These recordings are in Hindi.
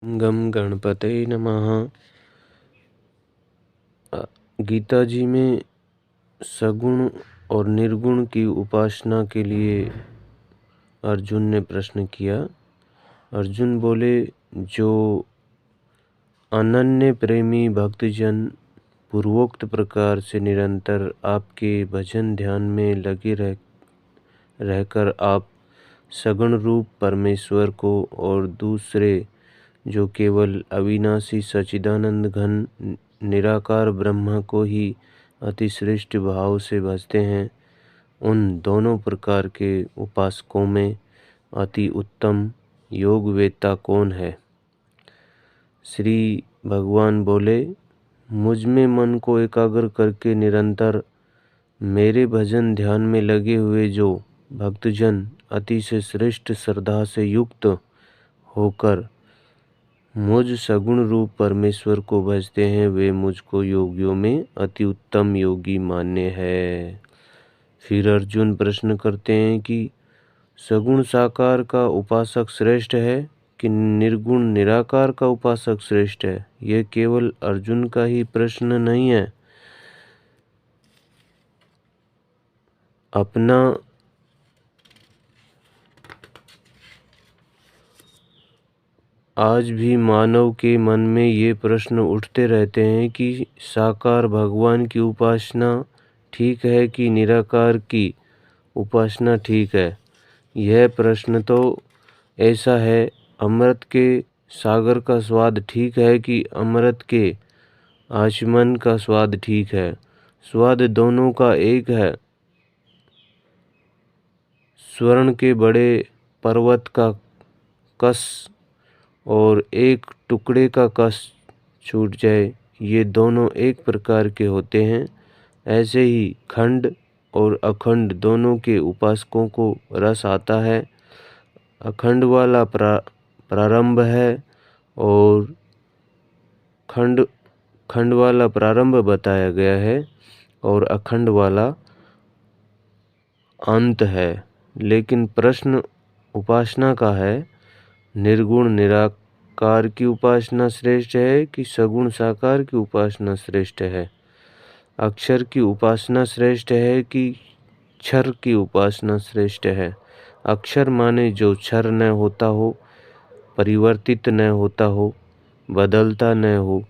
गम गणपतये नमः। गीता जी में सगुण और निर्गुण की उपासना के लिए अर्जुन ने प्रश्न किया। अर्जुन बोले, जो अनन्य प्रेमी भक्तजन पूर्वोक्त प्रकार से निरंतर आपके भजन ध्यान में लगे रहकर आप सगुण रूप परमेश्वर को और दूसरे जो केवल अविनाशी सच्चिदानंद घन निराकार ब्रह्मा को ही अतिश्रेष्ठ भाव से भजते हैं, उन दोनों प्रकार के उपासकों में अति उत्तम योगवेत्ता कौन है? श्री भगवान बोले, मुझ में मन को एकाग्र करके निरंतर मेरे भजन ध्यान में लगे हुए जो भक्तजन अतिशय श्रेष्ठ श्रद्धा से युक्त होकर मुझ सगुण रूप परमेश्वर को भजते हैं, वे मुझको योगियों में अति उत्तम योगी मान्य है। फिर अर्जुन प्रश्न करते हैं कि सगुण साकार का उपासक श्रेष्ठ है कि निर्गुण निराकार का उपासक श्रेष्ठ है? यह केवल अर्जुन का ही प्रश्न नहीं है। अपना आज भी मानव के मन में ये प्रश्न उठते रहते हैं कि साकार भगवान की उपासना ठीक है कि निराकार की उपासना ठीक है। यह प्रश्न तो ऐसा है, अमृत के सागर का स्वाद ठीक है कि अमृत के आचमन का स्वाद ठीक है? स्वाद दोनों का एक है। स्वर्ण के बड़े पर्वत का कस और एक टुकड़े का कस छूट जाए, ये दोनों एक प्रकार के होते हैं। ऐसे ही खंड और अखंड दोनों के उपासकों को रस आता है। अखंड वाला प्रारंभ है और खंड वाला प्रारंभ बताया गया है और अखंड वाला अंत है। लेकिन प्रश्न उपासना का है, निर्गुण निराकार की उपासना श्रेष्ठ है कि सगुण साकार की उपासना श्रेष्ठ है? अक्षर की उपासना श्रेष्ठ है कि क्षर की उपासना श्रेष्ठ है? अक्षर माने जो क्षर न होता हो, परिवर्तित न होता हो, बदलता न हो,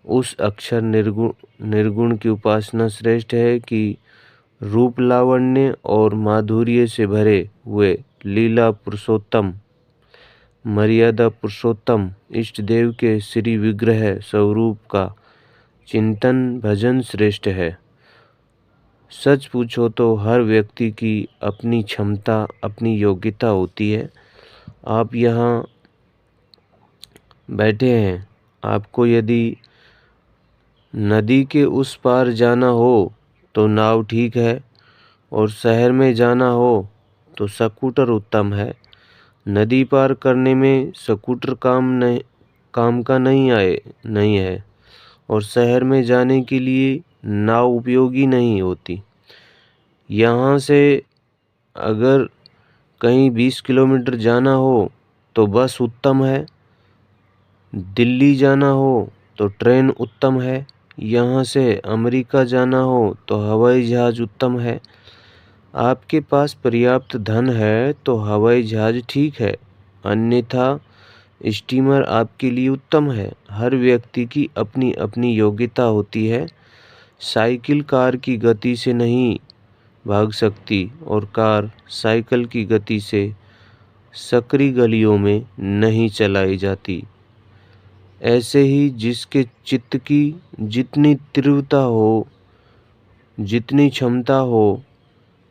उस अक्षर निर्गुण की उपासना श्रेष्ठ है कि रूप लावण्य और माधुर्य से भरे हुए लीला पुरुषोत्तम मर्यादा पुरुषोत्तम इष्ट देव के श्री विग्रह स्वरूप का चिंतन भजन श्रेष्ठ है? सच पूछो तो हर व्यक्ति की अपनी क्षमता अपनी योग्यता होती है। आप यहाँ बैठे हैं, आपको यदि नदी के उस पार जाना हो तो नाव ठीक है, और शहर में जाना हो तो स्कूटर उत्तम है। नदी पार करने में स्कूटर काम का नहीं है, और शहर में जाने के लिए नाव उपयोगी नहीं होती। यहाँ से अगर कहीं 20 किलोमीटर जाना हो तो बस उत्तम है, दिल्ली जाना हो तो ट्रेन उत्तम है, यहाँ से अमेरिका जाना हो तो हवाई जहाज़ उत्तम है। आपके पास पर्याप्त धन है तो हवाई जहाज़ ठीक है, अन्यथा स्टीमर आपके लिए उत्तम है। हर व्यक्ति की अपनी अपनी योग्यता होती है। साइकिल कार की गति से नहीं भाग सकती और कार साइकिल की गति से सकरी गलियों में नहीं चलाई जाती। ऐसे ही जिसके चित्त की जितनी तीव्रता हो, जितनी क्षमता हो,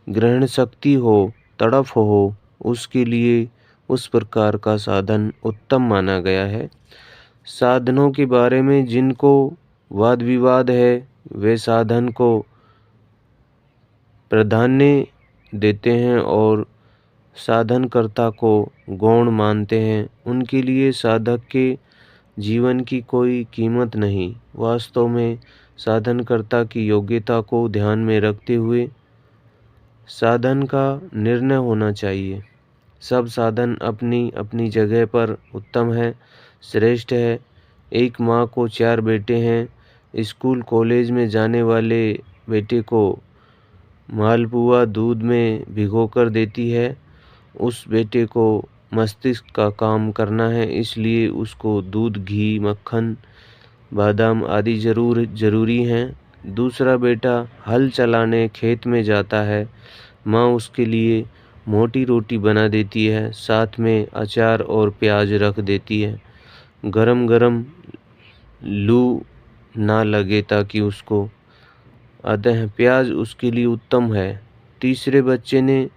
ग्रहण शक्ति हो, तड़फ हो, उसके लिए उस प्रकार का साधन उत्तम माना गया है। साधनों के बारे में जिनको वाद विवाद है, वे साधन को प्राधान्य देते हैं और साधनकर्ता को गौण मानते हैं। उनके लिए साधक के जीवन की कोई कीमत नहीं। वास्तव में साधनकर्ता की योग्यता को ध्यान में रखते हुए साधन का निर्णय होना चाहिए। सब साधन अपनी अपनी जगह पर उत्तम है। श्रेष्ठ है। एक माँ को 4 बेटे हैं। स्कूल कॉलेज में जाने वाले बेटे को मालपुआ दूध में भिगोकर देती है। उस बेटे को मस्तिष्क का काम करना है, इसलिए उसको दूध, घी, मक्खन, बादाम आदि ज़रूरी हैं। दूसरा बेटा हल चलाने खेत में जाता है। माँ उसके लिए मोटी रोटी बना देती है, साथ में अचार और प्याज रख देती है। गरम गरम लू ना लगे ताकि उसको, अतः प्याज उसके लिए उत्तम है। तीसरे बच्चे ने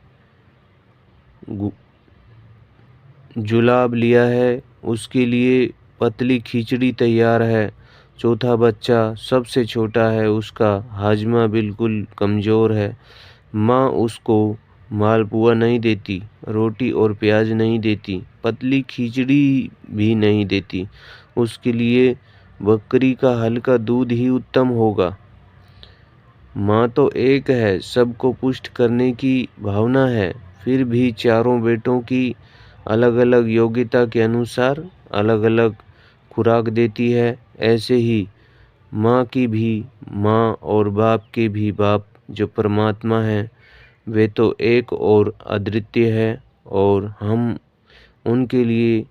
जुलाब लिया है, उसके लिए पतली खिचड़ी तैयार है। चौथा बच्चा सबसे छोटा है, उसका हाजमा बिल्कुल कमज़ोर है। माँ उसको मालपुआ नहीं देती, रोटी और प्याज नहीं देती, पतली खिचड़ी भी नहीं देती। उसके लिए बकरी का हल्का दूध ही उत्तम होगा। माँ तो एक है, सबको पुष्ट करने की भावना है, फिर भी चारों बेटों की अलग अलग योग्यता के अनुसार अलग अलग खुराक देती है। ऐसे ही माँ की भी माँ और बाप के भी बाप जो परमात्मा है, वे तो एक और अद्वितीय है, और हम उनके लिए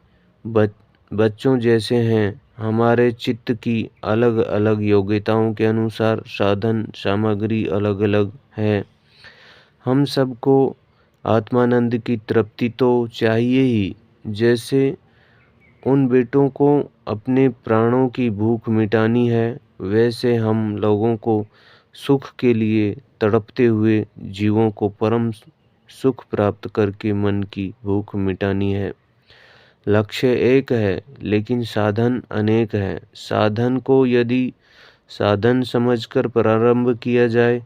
बच्चों जैसे हैं। हमारे चित्त की अलग अलग योग्यताओं के अनुसार साधन सामग्री अलग अलग है। हम सबको आत्मानंद की तृप्ति तो चाहिए ही। जैसे उन बेटों को अपने प्राणों की भूख मिटानी है, वैसे हम लोगों को सुख के लिए तड़पते हुए जीवों को परम सुख प्राप्त करके मन की भूख मिटानी है। लक्ष्य एक है, लेकिन साधन अनेक हैं। साधन को यदि साधन समझकर प्रारंभ किया जाए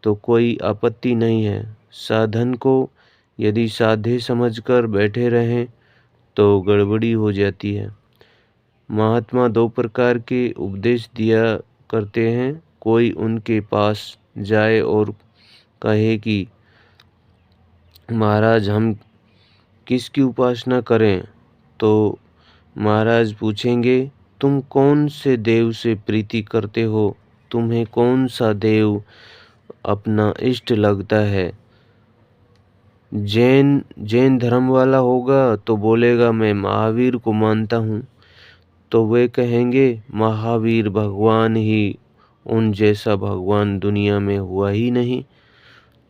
तो कोई आपत्ति नहीं है। साधन को यदि साध्य समझकर बैठे रहें तो गड़बड़ी हो जाती है। महात्मा 2 प्रकार के उपदेश दिया करते हैं। कोई उनके पास जाए और कहे कि महाराज हम किसकी उपासना करें, तो महाराज पूछेंगे तुम कौन से देव से प्रीति करते हो, तुम्हें कौन सा देव अपना इष्ट लगता है। जैन धर्म वाला होगा तो बोलेगा मैं महावीर को मानता हूँ, तो वे कहेंगे महावीर भगवान ही, उन जैसा भगवान दुनिया में हुआ ही नहीं।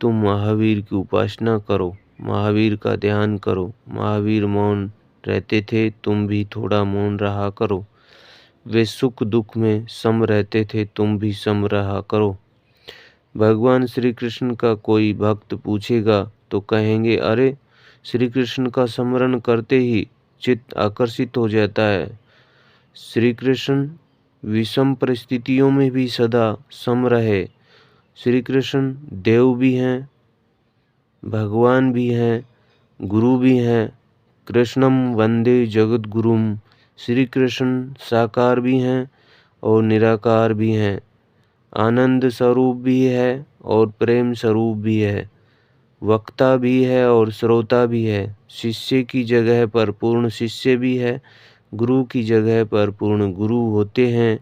तुम महावीर की उपासना करो, महावीर का ध्यान करो। महावीर मौन रहते थे, तुम भी थोड़ा मौन रहा करो। वे सुख दुख में सम रहते थे, तुम भी सम रहा करो। भगवान श्री कृष्ण का कोई भक्त पूछेगा तो कहेंगे अरे श्री कृष्ण का स्मरण करते ही चित्त आकर्षित हो जाता है। श्री कृष्ण विषम परिस्थितियों में भी सदा सम रहे। श्री कृष्ण देव भी हैं, भगवान भी हैं, गुरु भी हैं। कृष्णम वंदे जगत गुरुम। श्री कृष्ण साकार भी हैं और निराकार भी हैं, आनंद स्वरूप भी है और प्रेम स्वरूप भी है, वक्ता भी है और श्रोता भी है। शिष्य की जगह पर पूर्ण शिष्य भी है, गुरु की जगह पर पूर्ण गुरु होते हैं।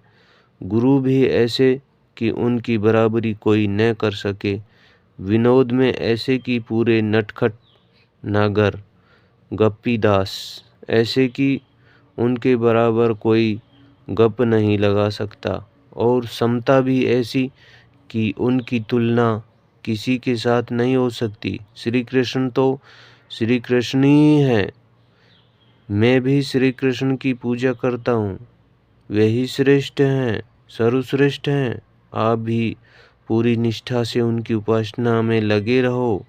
गुरु भी ऐसे कि उनकी बराबरी कोई न कर सके, विनोद में ऐसे कि पूरे नटखट नागर गप्पी दास, ऐसे कि उनके बराबर कोई गप नहीं लगा सकता, और समता भी ऐसी कि उनकी तुलना किसी के साथ नहीं हो सकती। श्री कृष्ण तो श्री कृष्ण ही हैं। मैं भी श्री कृष्ण की पूजा करता हूँ, वे ही श्रेष्ठ हैं, सर्वश्रेष्ठ हैं। आप भी पूरी निष्ठा से उनकी उपासना में लगे रहो।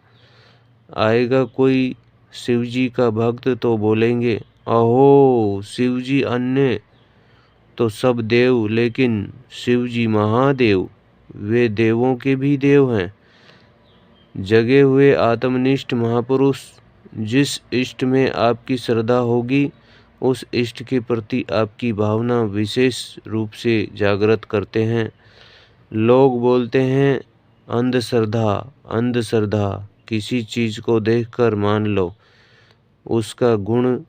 आएगा कोई शिव जी का भक्त तो बोलेंगे अहो शिव जी अन्य तो सब देव, लेकिन शिव जी महादेव, वे देवों के भी देव हैं। जगे हुए आत्मनिष्ठ महापुरुष जिस इष्ट में आपकी श्रद्धा होगी, उस इष्ट के प्रति आपकी भावना विशेष रूप से जागृत करते हैं। लोग बोलते हैं अंधश्रद्धा, किसी चीज़ को देखकर मान लो, उसका गुण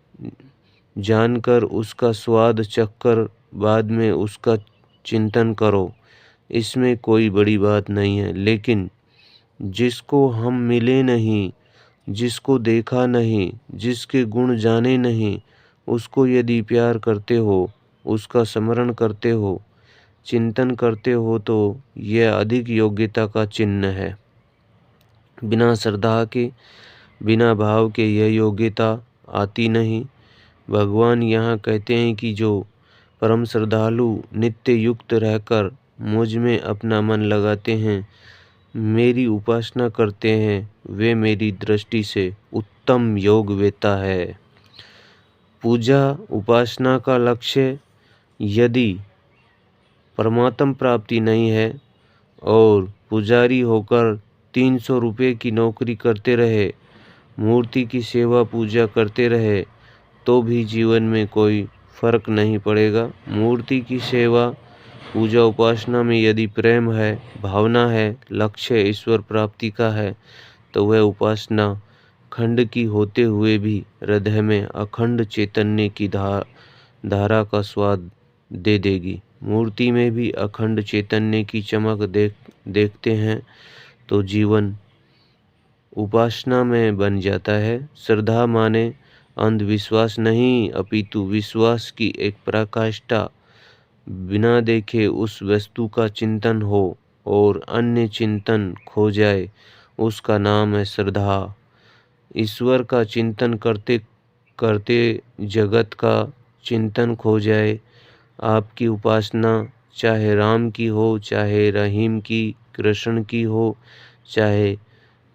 जानकर उसका स्वाद चखकर बाद में उसका चिंतन करो, इसमें कोई बड़ी बात नहीं है। लेकिन जिसको हम मिले नहीं, जिसको देखा नहीं, जिसके गुण जाने नहीं, उसको यदि प्यार करते हो, उसका स्मरण करते हो, चिंतन करते हो, तो यह अधिक योग्यता का चिन्ह है। बिना श्रद्धा के, बिना भाव के यह योग्यता आती नहीं। भगवान यहाँ कहते हैं कि जो परम श्रद्धालु नित्य युक्त रहकर मुझ में अपना मन लगाते हैं, मेरी उपासना करते हैं, वे मेरी दृष्टि से उत्तम योगवेता है। पूजा उपासना का लक्ष्य यदि परमात्म प्राप्ति नहीं है और पुजारी होकर 300 रुपये की नौकरी करते रहे, मूर्ति की सेवा पूजा करते रहे, तो भी जीवन में कोई फर्क नहीं पड़ेगा। मूर्ति की सेवा पूजा उपासना में यदि प्रेम है, भावना है, लक्ष्य ईश्वर प्राप्ति का है, तो वह उपासना खंड की होते हुए भी हृदय में अखंड चैतन्य की धारा का स्वाद दे देगी। मूर्ति में भी अखंड चैतन्य की चमक देखते हैं तो जीवन उपासना में बन जाता है। श्रद्धा माने अंधविश्वास नहीं, अपितु विश्वास की एक पराकाष्ठा। बिना देखे उस वस्तु का चिंतन हो और अन्य चिंतन खो जाए, उसका नाम है श्रद्धा। ईश्वर का चिंतन करते करते जगत का चिंतन खो जाए, आपकी उपासना चाहे राम की हो, चाहे रहीम की, कृष्ण की हो, चाहे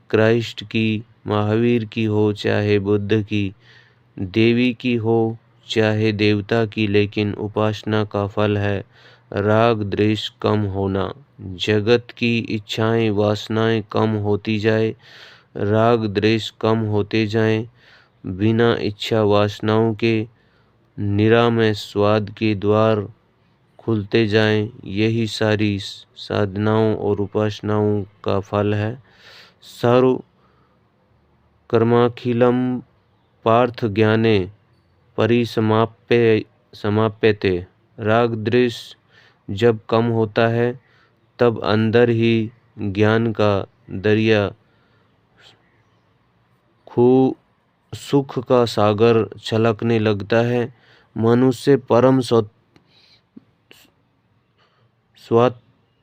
क्राइस्ट की, महावीर की हो, चाहे बुद्ध की, देवी की हो, चाहे देवता की, लेकिन उपासना का फल है राग द्वेष कम होना। जगत की इच्छाएं वासनाएं कम होती जाए, राग द्वेष कम होते जाएं, बिना इच्छा वासनाओं के निरामय स्वाद के द्वार खुलते जाएं। यही सारी साधनाओं और उपासनाओं का फल है। सर्व कर्माखिलम पार्थ ज्ञाने समाप्यते। राग द्वेष जब कम होता है, तब अंदर ही ज्ञान का दरिया, सुख का सागर छलकने लगता है। मनुष्य परम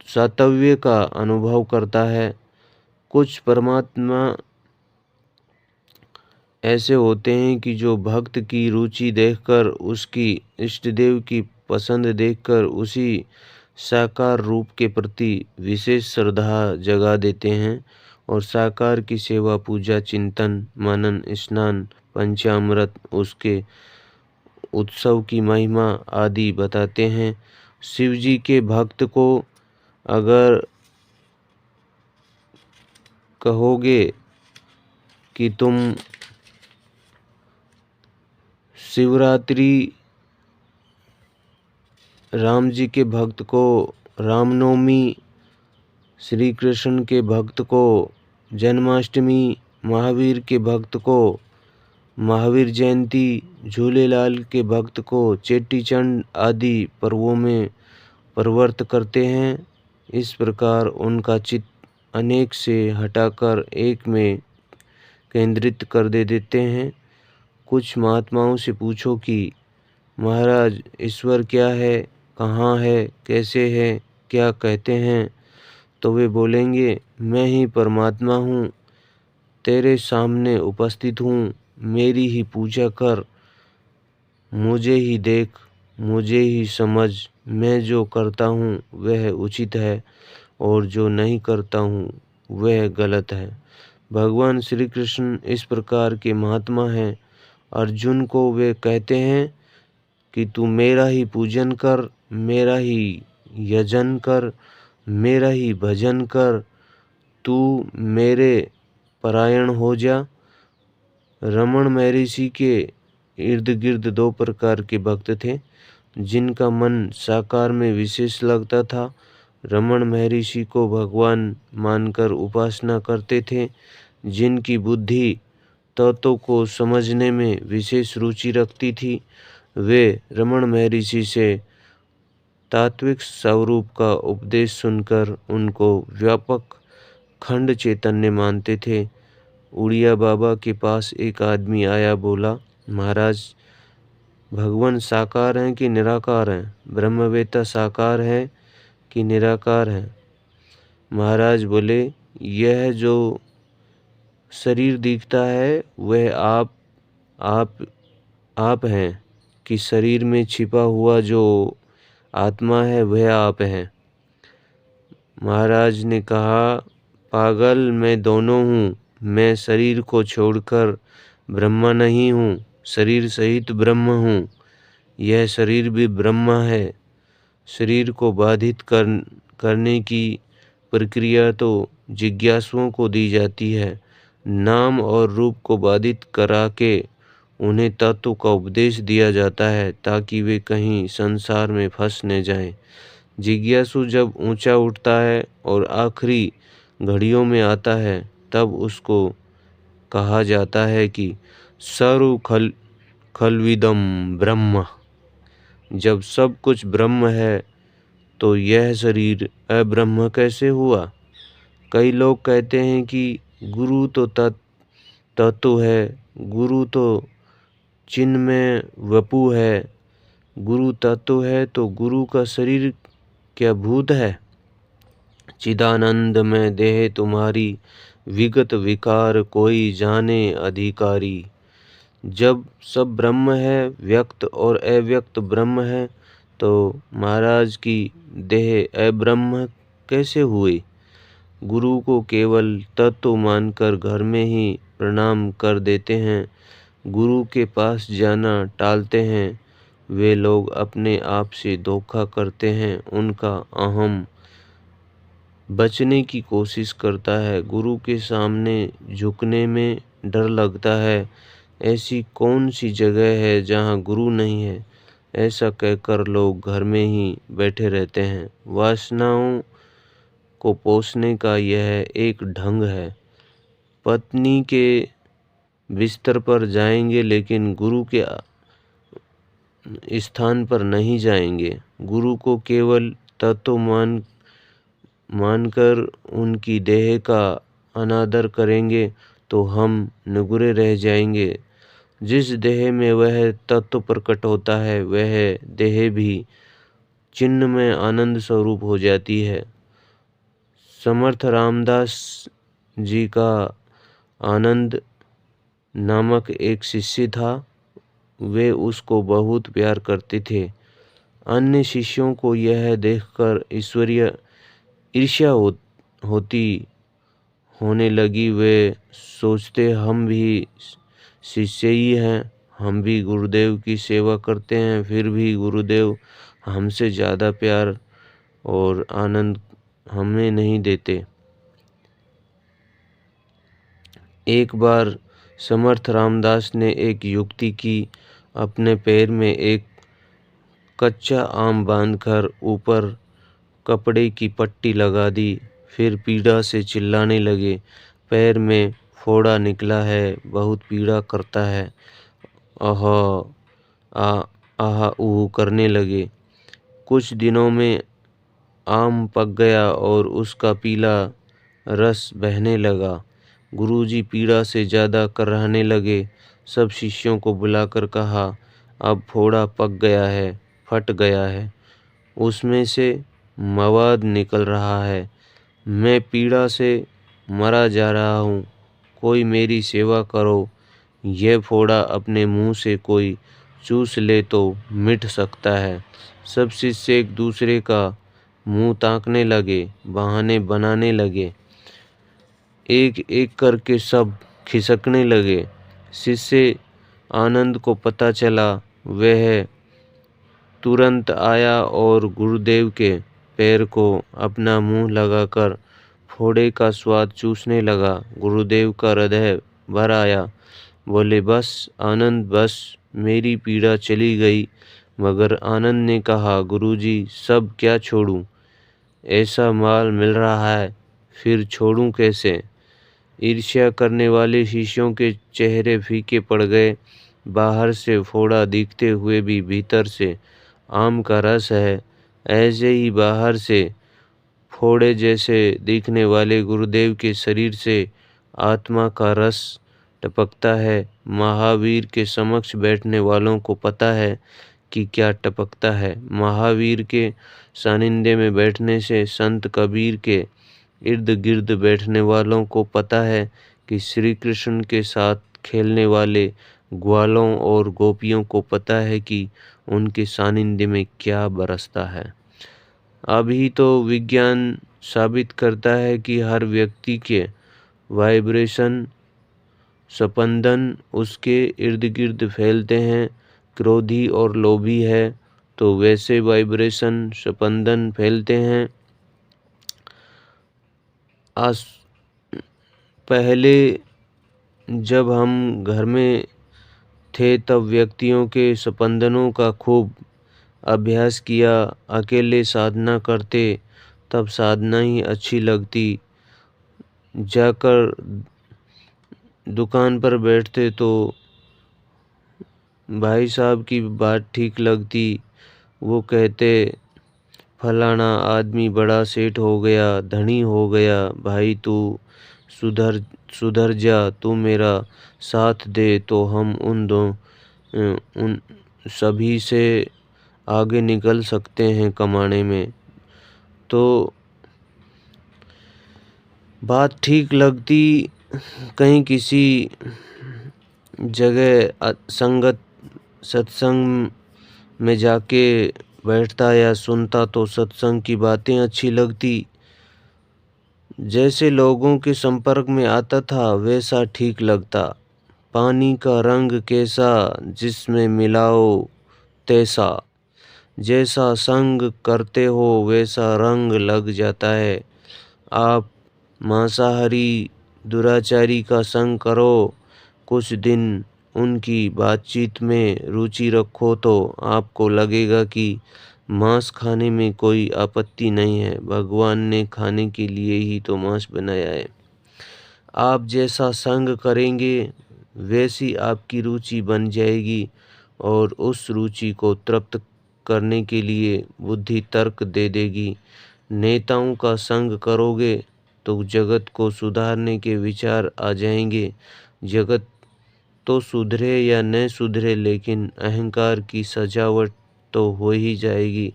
स्वातव्य का अनुभव करता है। कुछ परमात्मा ऐसे होते हैं कि जो भक्त की रुचि देखकर, उसकी इष्टदेव की पसंद देखकर उसी साकार रूप के प्रति विशेष श्रद्धा जगा देते हैं और साकार की सेवा, पूजा, चिंतन, मनन, स्नान, पंचामृत, उसके उत्सव की महिमा आदि बताते हैं। शिव जी के भक्त को अगर कहोगे कि तुम शिवरात्रि, राम जी के भक्त को रामनवमी, श्री कृष्ण के भक्त को जन्माष्टमी, महावीर के भक्त को महावीर जयंती, झूलेलाल के भक्त को चेटीचंड आदि पर्वों में प्रवर्त करते हैं, इस प्रकार उनका चित्त अनेक से हटाकर एक में केंद्रित कर देते हैं। कुछ महात्माओं से पूछो कि महाराज ईश्वर क्या है, कहाँ है, कैसे है, क्या कहते हैं, तो वे बोलेंगे मैं ही परमात्मा हूँ, तेरे सामने उपस्थित हूँ, मेरी ही पूजा कर, मुझे ही देख, मुझे ही समझ, मैं जो करता हूँ वह उचित है और जो नहीं करता हूँ वह गलत है। भगवान श्री कृष्ण इस प्रकार के महात्मा हैं। अर्जुन को वे कहते हैं कि तू मेरा ही पूजन कर, मेरा ही यजन कर, मेरा ही भजन कर, तू मेरे परायण हो जा। रमण महर्षि के इर्द गिर्द 2 प्रकार के भक्त थे, जिनका मन साकार में विशेष लगता था। रमण महर्षि को भगवान मानकर उपासना करते थे, जिनकी बुद्धि तत्वों को समझने में विशेष रुचि रखती थी, वे रमण महर्षि से तात्विक स्वरूप का उपदेश सुनकर उनको व्यापक खंड चैतन्य मानते थे। उड़िया बाबा के पास एक आदमी आया, बोला, महाराज, भगवान साकार हैं कि निराकार हैं? ब्रह्मवेत्ता साकार है कि निराकार है? महाराज बोले, यह जो शरीर दिखता है वह आप हैं कि शरीर में छिपा हुआ जो आत्मा है वह आप हैं? महाराज ने कहा, पागल, मैं दोनों हूँ। मैं शरीर को छोड़कर ब्रह्म नहीं हूँ, शरीर सहित ब्रह्म हूँ। यह शरीर भी ब्रह्म है। शरीर को बाधित करने की प्रक्रिया तो जिज्ञासुओं को दी जाती है। नाम और रूप को बाधित करा के उन्हें तत्व का उपदेश दिया जाता है ताकि वे कहीं संसार में फंस न जाएं। जिज्ञासु जब ऊंचा उठता है और आखिरी घड़ियों में आता है, तब उसको कहा जाता है कि सर्व खलविदम ब्रह्म। जब सब कुछ ब्रह्म है तो यह शरीर अब्रह्म कैसे हुआ? कई लोग कहते हैं कि गुरु तो तत्व है, गुरु तो चिन्मय वपु है। गुरु तत्व है तो गुरु का शरीर क्या भूत है? चिदानंद में देह तुम्हारी, विगत विकार कोई जाने अधिकारी। जब सब ब्रह्म है, व्यक्त और अव्यक्त ब्रह्म है, तो महाराज की देह अब्रह्म कैसे हुई? गुरु को केवल तत्व मानकर घर में ही प्रणाम कर देते हैं, गुरु के पास जाना टालते हैं। वे लोग अपने आप से धोखा करते हैं, उनका अहम बचने की कोशिश करता है। गुरु के सामने झुकने में डर लगता है। ऐसी कौन सी जगह है जहाँ गुरु नहीं है? ऐसा कहकर लोग घर में ही बैठे रहते हैं। वासनाओं को पोषने का यह एक ढंग है। पत्नी के बिस्तर पर जाएंगे लेकिन गुरु के स्थान पर नहीं जाएंगे। गुरु को केवल तत्व मानकर उनकी देह का अनादर करेंगे तो हम नुगरे रह जाएंगे। जिस देह में वह तत्व प्रकट होता है, वह देह भी चिन्ह में आनंद स्वरूप हो जाती है। समर्थ रामदास जी का आनंद नामक एक शिष्य था। वे उसको बहुत प्यार करते थे। अन्य शिष्यों को यह देखकर ईश्वरीय ईर्ष्या होने लगी। वे सोचते, हम भी शिष्य ही हैं, हम भी गुरुदेव की सेवा करते हैं, फिर भी गुरुदेव हमसे ज़्यादा प्यार और आनंद हमें नहीं देते। एक बार समर्थ रामदास ने एक युक्ति की। अपने पैर में एक कच्चा आम बांधकर ऊपर कपड़े की पट्टी लगा दी। फिर पीड़ा से चिल्लाने लगे, पैर में फोड़ा निकला है, बहुत पीड़ा करता है। आह आह ऊह करने लगे। कुछ दिनों में आम पक गया और उसका पीला रस बहने लगा। गुरुजी पीड़ा से ज़्यादा कराहने लगे। सब शिष्यों को बुलाकर कहा, अब फोड़ा पक गया है, फट गया है, उसमें से मवाद निकल रहा है। मैं पीड़ा से मरा जा रहा हूँ, कोई मेरी सेवा करो। यह फोड़ा अपने मुंह से कोई चूस ले तो मिट सकता है। सब शिष्य एक दूसरे का मुंह ताकने लगे, बहाने बनाने लगे। एक एक करके सब खिसकने लगे। शिष्य आनंद को पता चला, वह तुरंत आया और गुरुदेव के पैर को अपना मुंह लगाकर फोड़े का स्वाद चूसने लगा। गुरुदेव का हृदय भर आया। बोले, बस आनंद, बस, मेरी पीड़ा चली गई। मगर आनंद ने कहा, गुरुजी, सब क्या छोड़ूं? ऐसा माल मिल रहा है, फिर छोड़ूं कैसे? ईर्ष्या करने वाले शिष्यों के चेहरे फीके पड़ गए। बाहर से फोड़ा दिखते हुए भी भीतर से आम का रस है। ऐसे ही बाहर से फोड़े जैसे दिखने वाले गुरुदेव के शरीर से आत्मा का रस टपकता है। महावीर के समक्ष बैठने वालों को पता है कि क्या टपकता है। महावीर के सानिध्य में बैठने से संत कबीर के इर्द गिर्द बैठने वालों को पता है कि श्री कृष्ण के साथ खेलने वाले ग्वालों और गोपियों को पता है कि उनके सानिध्य में क्या बरसता है। अभी तो विज्ञान साबित करता है कि हर व्यक्ति के वाइब्रेशन स्पंदन उसके इर्द गिर्द फैलते हैं। क्रोधी और लोभी है तो वैसे वाइब्रेशन स्पंदन फैलते हैं। आज पहले जब हम घर में थे तब व्यक्तियों के स्पंदनों का खूब अभ्यास किया। अकेले साधना करते तब साधना ही अच्छी लगती। जाकर दुकान पर बैठते तो भाई साहब की बात ठीक लगती। वो कहते फलाना आदमी बड़ा सेठ हो गया, धनी हो गया, भाई तू सुधर सुधर जा, तू मेरा साथ दे तो हम उन सभी से आगे निकल सकते हैं कमाने में। तो बात ठीक लगती। कहीं किसी जगह संगत सत्संग में जाके बैठता या सुनता तो सत्संग की बातें अच्छी लगती। जैसे लोगों के संपर्क में आता था वैसा ठीक लगता। पानी का रंग कैसा जिसमें मिलाओ तैसा, जैसा संग करते हो वैसा रंग लग जाता है। आप मांसाहारी दुराचारी का संग करो, कुछ दिन उनकी बातचीत में रुचि रखो तो आपको लगेगा कि मांस खाने में कोई आपत्ति नहीं है। भगवान ने खाने के लिए ही तो मांस बनाया है। आप जैसा संग करेंगे वैसी आपकी रुचि बन जाएगी और उस रुचि को तृप्त करने के लिए बुद्धि तर्क दे देगी। नेताओं का संग करोगे तो जगत को सुधारने के विचार आ जाएंगे। जगत तो सुधरे या न सुधरे लेकिन अहंकार की सजावट तो हो ही जाएगी।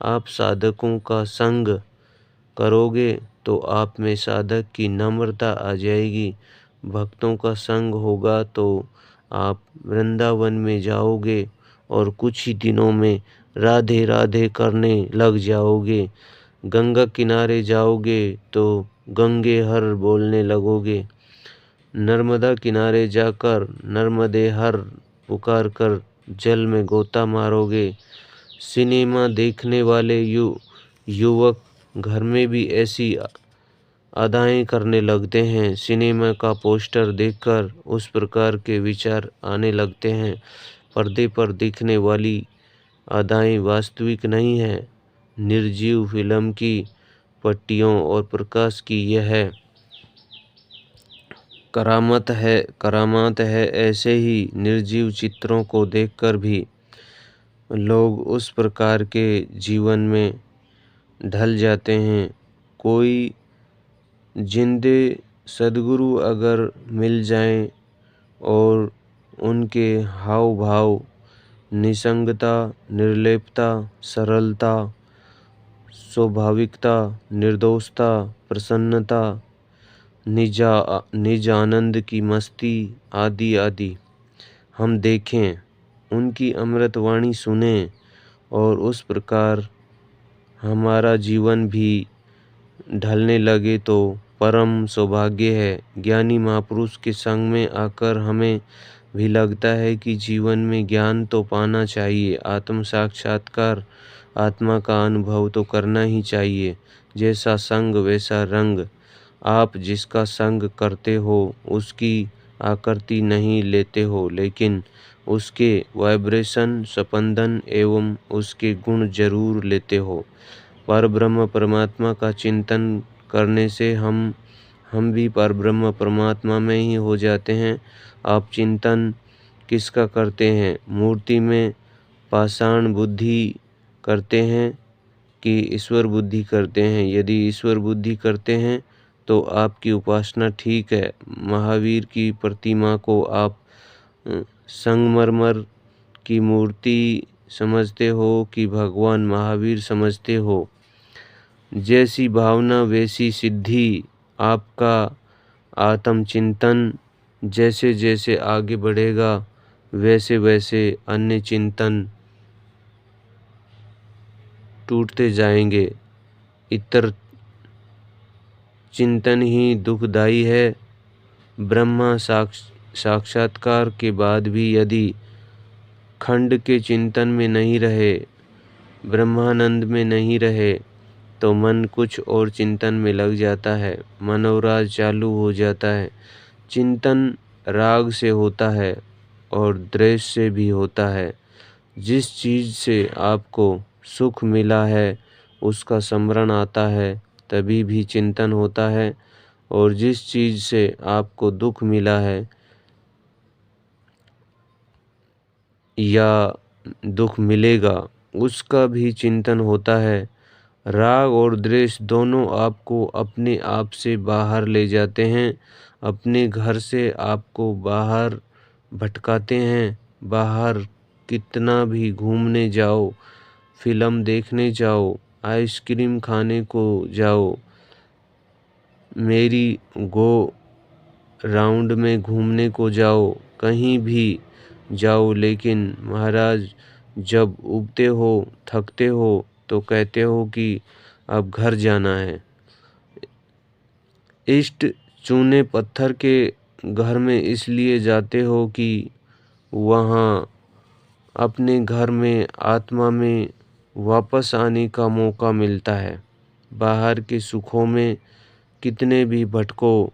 आप साधकों का संग करोगे तो आप में साधक की नम्रता आ जाएगी। भक्तों का संग होगा तो आप वृंदावन में जाओगे और कुछ ही दिनों में राधे राधे करने लग जाओगे। गंगा किनारे जाओगे तो गंगे हर बोलने लगोगे। नर्मदा किनारे जाकर नर्मदे हर पुकार कर जल में गोता मारोगे। सिनेमा देखने वाले युवक घर में भी ऐसी अदाएं करने लगते हैं। सिनेमा का पोस्टर देखकर उस प्रकार के विचार आने लगते हैं। पर्दे पर दिखने वाली अदाएं वास्तविक नहीं है। निर्जीव फिल्म की पट्टियों और प्रकाश की यह करामात है। ऐसे ही निर्जीव चित्रों को देखकर भी लोग उस प्रकार के जीवन में ढल जाते हैं। कोई जिंदे सद्गुरु अगर मिल जाएं और उनके हाव भाव, निसंगता, निर्लेपता, सरलता, स्वाभाविकता, निर्दोषता, प्रसन्नता, निज आनंद की मस्ती आदि आदि हम देखें, उनकी अमृत वाणी सुने और उस प्रकार हमारा जीवन भी ढलने लगे तो परम सौभाग्य है। ज्ञानी महापुरुष के संग में आकर हमें भी लगता है कि जीवन में ज्ञान तो पाना चाहिए, आत्म साक्षात्कार, आत्मा का अनुभव तो करना ही चाहिए। जैसा संग वैसा रंग। आप जिसका संग करते हो उसकी आकृति नहीं लेते हो, लेकिन उसके वाइब्रेशन, स्पंदन एवं उसके गुण जरूर लेते हो। परब्रह्म परमात्मा का चिंतन करने से हम हम भी परब्रह्म परमात्मा में ही हो जाते हैं। आप चिंतन किसका करते हैं? मूर्ति में पाषाण बुद्धि करते हैं कि ईश्वर बुद्धि करते हैं? यदि ईश्वर बुद्धि करते हैं तो आपकी उपासना ठीक है। महावीर की प्रतिमा को आप संगमरमर की मूर्ति समझते हो कि भगवान महावीर समझते हो? जैसी भावना वैसी सिद्धि। आपका आत्मचिंतन जैसे जैसे आगे बढ़ेगा वैसे वैसे अन्य चिंतन टूटते जाएंगे। इतर चिंतन ही दुखदायी है। ब्रह्मा साक्षात्कार के बाद भी यदि खंड के चिंतन में नहीं रहे, ब्रह्मानंद में नहीं रहे, तो मन कुछ और चिंतन में लग जाता है, मनोराज चालू हो जाता है। चिंतन राग से होता है और द्वेष से भी होता है। जिस चीज़ से आपको सुख मिला है उसका स्मरण आता है तभी भी चिंतन होता है, और जिस चीज़ से आपको दुख मिला है या दुख मिलेगा उसका भी चिंतन होता है। राग और द्वेष दोनों आपको अपने आप से बाहर ले जाते हैं, अपने घर से आपको बाहर भटकाते हैं। बाहर कितना भी घूमने जाओ, फिल्म देखने जाओ, आइसक्रीम खाने को जाओ, मेरी गो राउंड में घूमने को जाओ, कहीं भी जाओ, लेकिन महाराज जब उबते हो, थकते हो, तो कहते हो कि अब घर जाना है। इष्ट चूने पत्थर के घर में इसलिए जाते हो कि वहाँ अपने घर में आत्मा में वापस आने का मौका मिलता है। बाहर के सुखों में कितने भी भटको,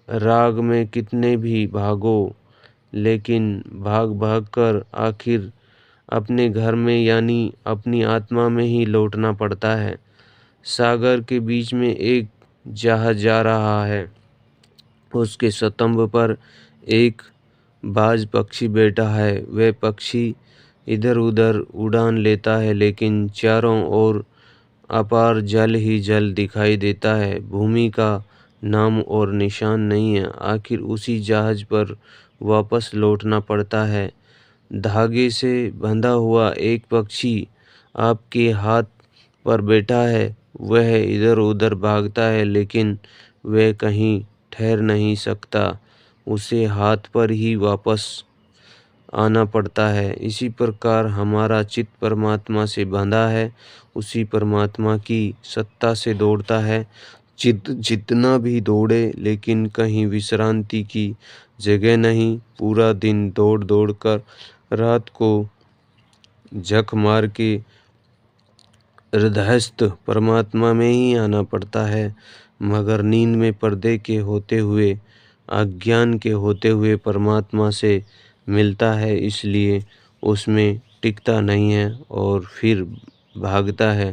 राग में कितने भी भागो, लेकिन भाग भाग कर आखिर अपने घर में यानी अपनी आत्मा में ही लौटना पड़ता है। सागर के बीच में एक जहाज जा रहा है, उसके स्तंभ पर एक बाज पक्षी बैठा है। वह पक्षी इधर उधर उड़ान लेता है, लेकिन चारों ओर अपार जल ही जल दिखाई देता है। भूमि का नाम और निशान नहीं है। आखिर उसी जहाज पर वापस लौटना पड़ता है। धागे से बंधा हुआ एक पक्षी आपके हाथ पर बैठा है। वह इधर उधर भागता है, लेकिन वह कहीं ठहर नहीं सकता। उसे हाथ पर ही वापस आना पड़ता है। इसी प्रकार हमारा चित्त परमात्मा से बंधा है, उसी परमात्मा की सत्ता से दौड़ता है। चित्त जितना भी दौड़े, लेकिन कहीं विश्रांति की जगह नहीं। पूरा दिन दौड़ दौड़ कर रात को झक मार के हृदयस्थ परमात्मा में ही आना पड़ता है, मगर नींद में पर्दे के होते हुए, अज्ञान के होते हुए परमात्मा से मिलता है, इसलिए उसमें टिकता नहीं है और फिर भागता है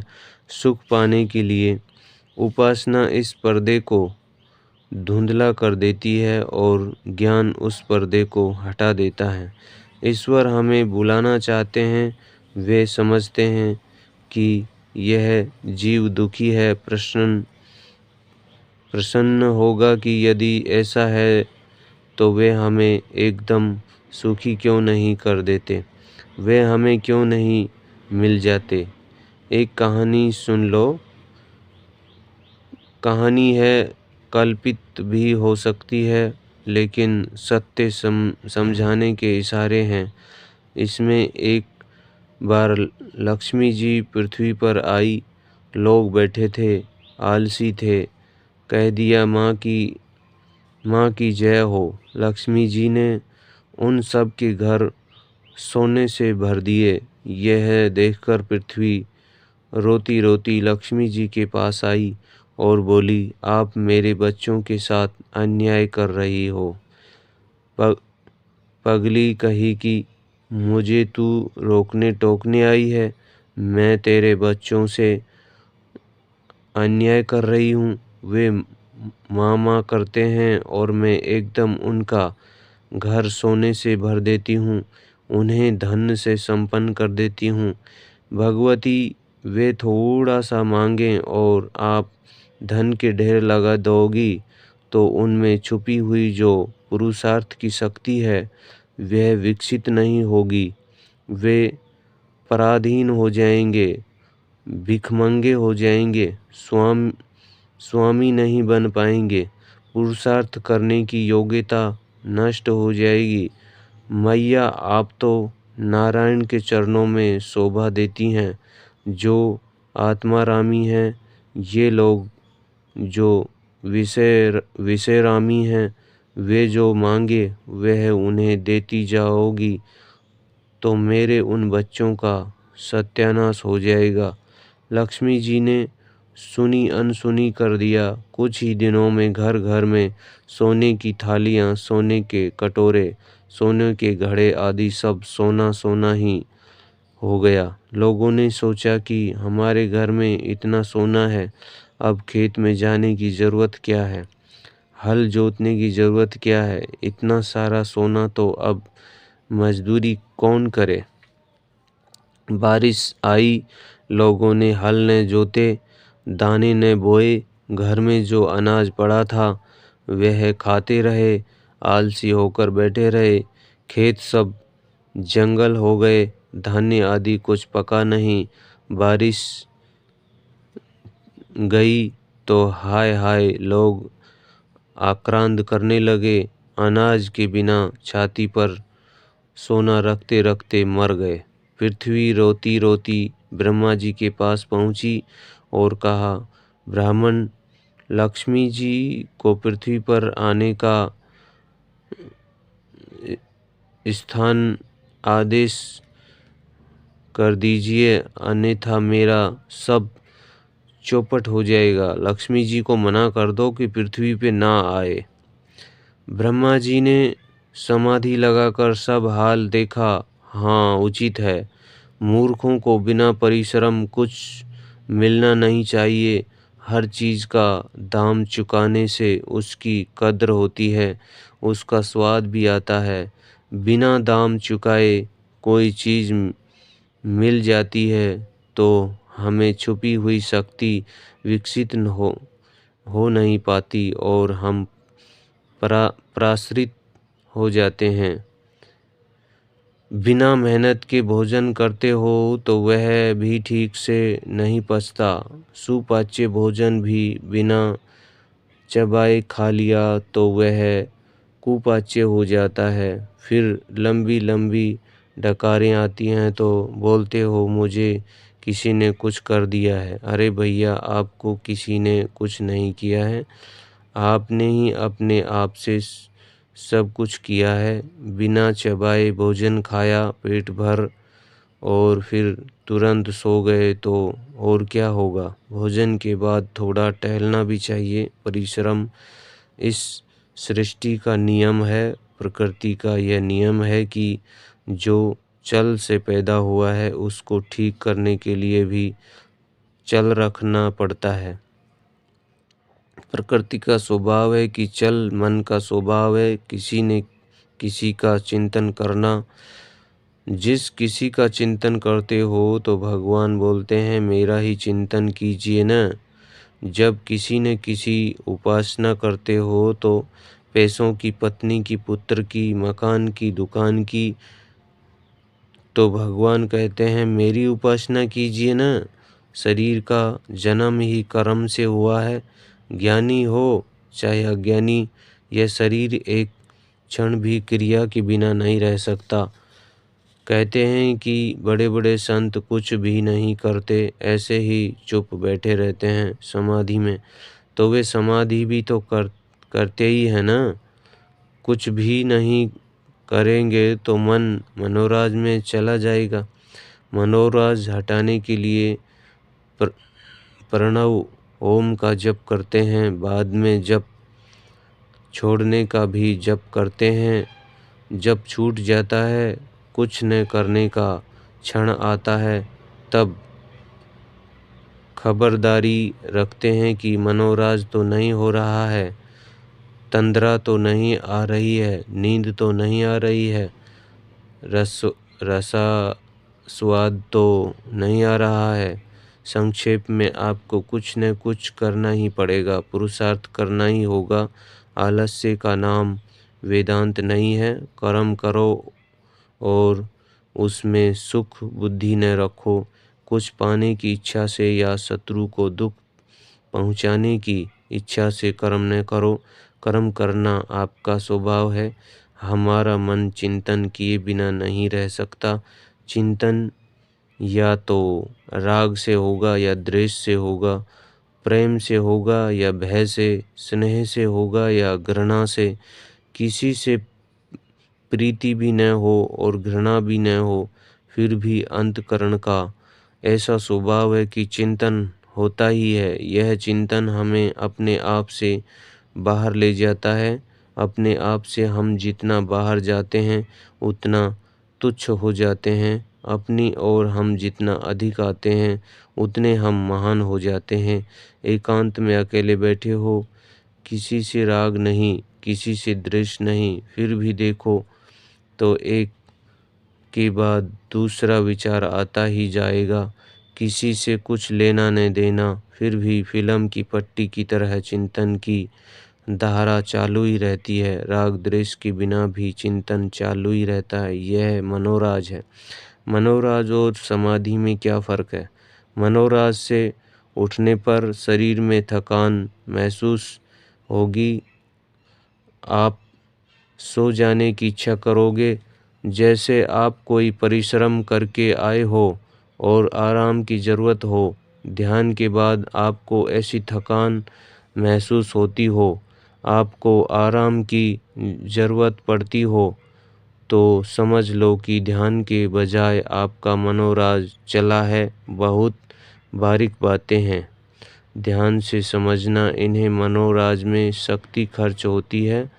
सुख पाने के लिए। उपासना इस पर्दे को धुंधला कर देती है और ज्ञान उस पर्दे को हटा देता है। ईश्वर हमें बुलाना चाहते हैं। वे समझते हैं कि यह जीव दुखी है, प्रसन्न होगा कि यदि ऐसा है तो वे हमें एकदम सुखी क्यों नहीं कर देते, वे हमें क्यों नहीं मिल जाते। एक कहानी सुन लो। कहानी है, कल्पित भी हो सकती है, लेकिन सत्य समझाने के इशारे हैं। इसमें एक बार लक्ष्मी जी पृथ्वी पर आई। लोग बैठे थे, आलसी थे। कह दिया माँ की जय हो। लक्ष्मी जी ने उन सब के घर सोने से भर दिए। यह देखकर पृथ्वी रोती रोती लक्ष्मी जी के पास आई और बोली, आप मेरे बच्चों के साथ अन्याय कर रही हो। पगली कही कि मुझे तू रोकने टोकने आई है, मैं तेरे बच्चों से अन्याय कर रही हूँ। वे माँ करते हैं और मैं एकदम उनका घर सोने से भर देती हूँ, उन्हें धन से संपन्न कर देती हूँ। भगवती, वे थोड़ा सा मांगें और आप धन के ढेर लगा दोगी, तो उनमें छुपी हुई जो पुरुषार्थ की शक्ति है वह विकसित नहीं होगी। वे पराधीन हो जाएंगे, भिखमंगे हो जाएंगे, स्वामी नहीं बन पाएंगे, पुरुषार्थ करने की योग्यता नष्ट हो जाएगी। मैया, आप तो नारायण के चरणों में शोभा देती हैं, जो आत्मारामी हैं। ये लोग जो विषयरामी हैं, वे जो मांगे वह उन्हें देती जाओगी, तो मेरे उन बच्चों का सत्यानाश हो जाएगा। लक्ष्मी जी ने सुनी अनसुनी कर दिया। कुछ ही दिनों में घर घर में सोने की थालियाँ, सोने के कटोरे, सोने के घड़े आदि सब सोना सोना ही हो गया। लोगों ने सोचा कि हमारे घर में इतना सोना है, अब खेत में जाने की ज़रूरत क्या है, हल जोतने की ज़रूरत क्या है, इतना सारा सोना तो अब मजदूरी कौन करे। बारिश आई, लोगों ने हल ने जोते, दाने ने बोए, घर में जो अनाज पड़ा था वह खाते रहे, आलसी होकर बैठे रहे। खेत सब जंगल हो गए, धान्य आदि कुछ पका नहीं। बारिश गई तो हाय हाय लोग आक्रांत करने लगे। अनाज के बिना छाती पर सोना रखते रखते मर गए। पृथ्वी रोती रोती ब्रह्मा जी के पास पहुंची और कहा, ब्राह्मण, लक्ष्मी जी को पृथ्वी पर आने का स्थान आदेश कर दीजिए, अन्यथा मेरा सब चौपट हो जाएगा। लक्ष्मी जी को मना कर दो कि पृथ्वी पे ना आए। ब्रह्मा जी ने समाधि लगाकर सब हाल देखा। हाँ, उचित है। मूर्खों को बिना परिश्रम कुछ मिलना नहीं चाहिए। हर चीज़ का दाम चुकाने से उसकी कद्र होती है, उसका स्वाद भी आता है। बिना दाम चुकाए कोई चीज़ मिल जाती है तो हमें छुपी हुई शक्ति विकसित हो नहीं पाती और हम पराश्रित हो जाते हैं। बिना मेहनत के भोजन करते हो तो वह भी ठीक से नहीं पचता। सुपाच्य भोजन भी बिना चबाए खा लिया तो वह कुपाच्य हो जाता है। फिर लंबी लंबी डकारें आती हैं तो बोलते हो मुझे किसी ने कुछ कर दिया है। अरे भैया, आपको किसी ने कुछ नहीं किया है, आपने ही अपने आप से सब कुछ किया है। बिना चबाए भोजन खाया, पेट भर और फिर तुरंत सो गए तो और क्या होगा। भोजन के बाद थोड़ा टहलना भी चाहिए। परिश्रम इस सृष्टि का नियम है, प्रकृति का यह नियम है कि जो चल से पैदा हुआ है उसको ठीक करने के लिए भी चल रखना पड़ता है। प्रकृति का स्वभाव है कि चल, मन का स्वभाव है किसी ने किसी का चिंतन करना। जिस किसी का चिंतन करते हो तो भगवान बोलते हैं मेरा ही चिंतन कीजिए न। जब किसी न किसी उपासना करते हो तो पैसों की, पत्नी की, पुत्र की, मकान की, दुकान की, तो भगवान कहते हैं मेरी उपासना कीजिए न। शरीर का जन्म ही कर्म से हुआ है। ज्ञानी हो चाहे अज्ञानी, यह शरीर एक क्षण भी क्रिया के बिना नहीं रह सकता। कहते हैं कि बड़े बड़े संत कुछ भी नहीं करते, ऐसे ही चुप बैठे रहते हैं समाधि में, तो वे समाधि भी तो करते ही है ना। कुछ भी नहीं करेंगे तो मन मनोराज में चला जाएगा। मनोराज हटाने के लिए प्रणव ओम का जप करते हैं, बाद में जप छोड़ने का भी जप करते हैं। जब छूट जाता है, कुछ न करने का क्षण आता है, तब खबरदारी रखते हैं कि मनोराज तो नहीं हो रहा है, तंद्रा तो नहीं आ रही है, नींद तो नहीं आ रही है, रसास्वाद तो नहीं आ रहा है। संक्षेप में आपको कुछ न कुछ करना ही पड़ेगा, पुरुषार्थ करना ही होगा। आलस्य का नाम वेदांत नहीं है। कर्म करो और उसमें सुख बुद्धि न रखो। कुछ पाने की इच्छा से या शत्रु को दुख पहुँचाने की इच्छा से कर्म न करो। कर्म करना आपका स्वभाव है। हमारा मन चिंतन किए बिना नहीं रह सकता। चिंतन या तो राग से होगा या द्वेष से होगा, प्रेम से होगा या भय से, स्नेह से होगा या घृणा से। किसी से प्रीति भी न हो और घृणा भी न हो, फिर भी अंतःकरण का ऐसा स्वभाव है कि चिंतन होता ही है। यह चिंतन हमें अपने आप से बाहर ले जाता है। अपने आप से हम जितना बाहर जाते हैं उतना तुच्छ हो जाते हैं। अपनी ओर हम जितना अधिक आते हैं उतने हम महान हो जाते हैं। एकांत में अकेले बैठे हो, किसी से राग नहीं, किसी से द्वेष नहीं, फिर भी देखो तो एक के बाद दूसरा विचार आता ही जाएगा। किसी से कुछ लेना न देना, फिर भी फिल्म की पट्टी की तरह चिंतन की धारा चालू ही रहती है। राग द्वेष के बिना भी चिंतन चालू ही रहता है। यह मनोराज है। मनोराज और समाधि में क्या फ़र्क है? मनोराज से उठने पर शरीर में थकान महसूस होगी। आप सो जाने की इच्छा करोगे, जैसे आप कोई परिश्रम करके आए हो और आराम की ज़रूरत हो। ध्यान के बाद आपको ऐसी थकान महसूस होती हो, आपको आराम की ज़रूरत पड़ती हो, तो समझ लो कि ध्यान के बजाय आपका मनोराज चला है। बहुत बारीक बातें हैं, ध्यान से समझना। इन्हें मनोराज में शक्ति खर्च होती है,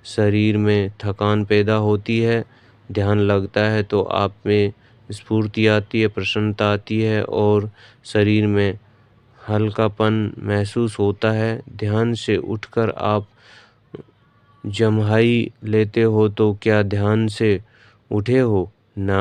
शरीर में थकान पैदा होती है। ध्यान लगता है तो आप में स्फूर्ति आती है, प्रसन्नता आती है और शरीर में हल्कापन महसूस होता है। ध्यान से उठकर आप जम्हाई लेते हो तो क्या ध्यान से उठे हो? ना।